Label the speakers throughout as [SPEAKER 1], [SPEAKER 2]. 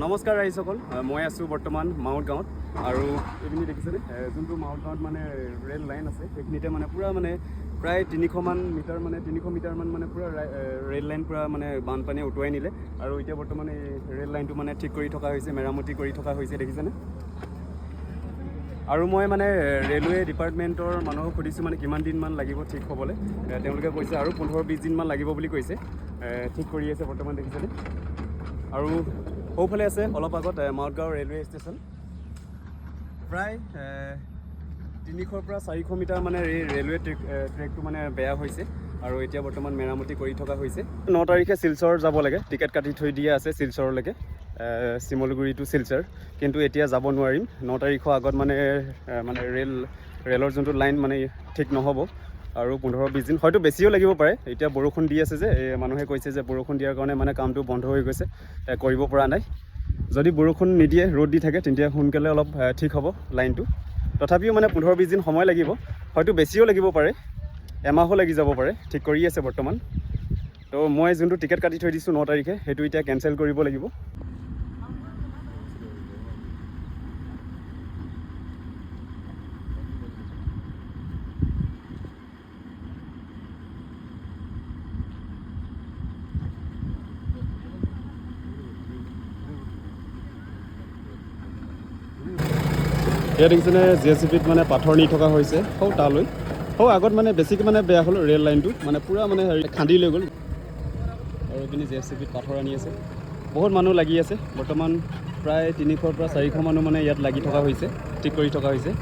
[SPEAKER 1] নমস্কাৰ ৰাইজসকল, মই আছোঁ বৰ্তমান মাউট গাঁৱত আৰু এইখিনি দেখিছেনে যোনটো মাউট গাঁৱত মানে ৰেল লাইন আছে সেইখিনিতে মানে পূৰা মানে প্ৰায় 300 মিটাৰমান মানে পূৰা ৰেল লাইন পূৰা মানে বানপানীয়ে উটুৱাই নিলে আৰু এতিয়া বৰ্তমান এই ৰেল লাইনটো মানে ঠিক কৰি থকা হৈছে, মেৰামতি কৰি থকা হৈছে দেখিছেনে। আৰু মই মানে ৰেলৱে ডিপাৰ্টমেণ্টৰ মানুহক সুধিছোঁ মানে কিমান দিনমান লাগিব ঠিক হ'বলৈ। তেওঁলোকে কৈছে আৰু 15-20 দিনমান লাগিব বুলি কৈছে। ঠিক কৰি আছে বৰ্তমান দেখিছেনে। আৰু সৌফালে আছে অলপ আগত মাউটগাঁও ৰেলৱে ষ্টেচন। প্ৰায় 300 পৰা 400 মিটাৰ মানে এই ৰেলৱে ট্ৰেকটো মানে বেয়া হৈছে আৰু এতিয়া বৰ্তমান মেৰামতি কৰি থকা হৈছে। 9 তাৰিখে শিলচৰ যাব লাগে, টিকেট কাটি থৈ দিয়া আছে শিলচৰলৈকে, শিমলুগুৰি টু শিলচৰ, কিন্তু এতিয়া যাব নোৱাৰিম। 9 তাৰিখৰ আগত মানে ৰেলৰ যোনটো লাইন মানে ঠিক নহ'ব আৰু 15-20 দিন হয়তো বেছিও লাগিব পাৰে। এতিয়া বৰষুণ দি আছে যে মানুহে কৈছে যে বৰষুণ দিয়াৰ কাৰণে মানে কামটো বন্ধ হৈ গৈছে, কৰিব পৰা নাই। যদি বৰষুণ নিদিয়ে, ৰ'দ দি থাকে, তেতিয়া সোনকালে অলপ ঠিক হ'ব লাইনটো। তথাপিও মানে 15-20 দিন সময় লাগিব, হয়তো বেছিও লাগিব পাৰে, এমাহো লাগি যাব পাৰে। ঠিক কৰি আছে বৰ্তমান। তো মই যোনটো টিকেট কাটি থৈ দিছোঁ 9 তাৰিখে, সেইটো এতিয়া কেঞ্চেল কৰিব লাগিব। ইয়াত দেখিছেনে JCBত মানে পাথৰ নি থকা হৈছে তালৈ। আগত মানে বেছিকৈ মানে বেয়া হ'ল ৰেল লাইনটো, মানে পূৰা মানে খান্দি লৈ গ'ল আৰু এইপিনে JCBত পাথৰ আনি আছে। বহুত মানুহ লাগি আছে বৰ্তমান, প্ৰায় 300 পৰা 400 মানুহ মানে ইয়াত লাগি থকা হৈছে, ঠিক কৰি থকা হৈছে।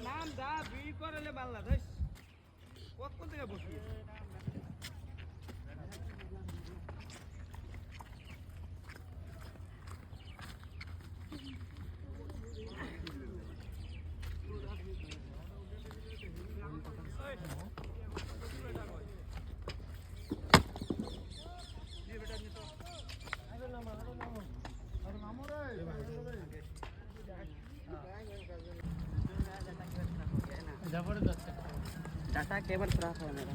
[SPEAKER 2] নাম যা বিড়ি করলে বাংলাদেশ কত থেকে বসবি जबरदस्त डाटा केबल खराब है मेरा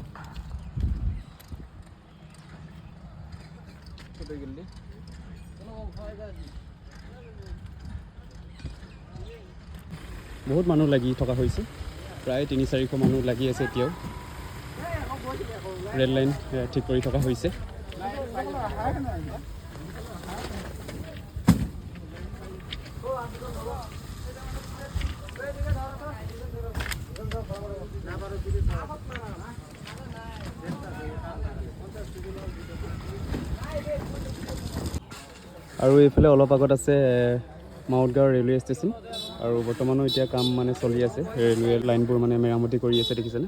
[SPEAKER 1] বহুত মানুহ লাগি থকা হৈছে, প্ৰায় 300-400 মানুহ লাগি আছে এতিয়াও। ৰেল লাইন ঠিক কৰি থকা হৈছে। আৰু এইফালে অলপ আগত আছে মাউতগাঁও ৰেলৱে ষ্টেচন আৰু বৰ্তমানো এতিয়া কাম মানে চলি আছে ৰেলৱে লাইনবোৰ মানে মেৰামতি কৰি আছে দেখিছেনে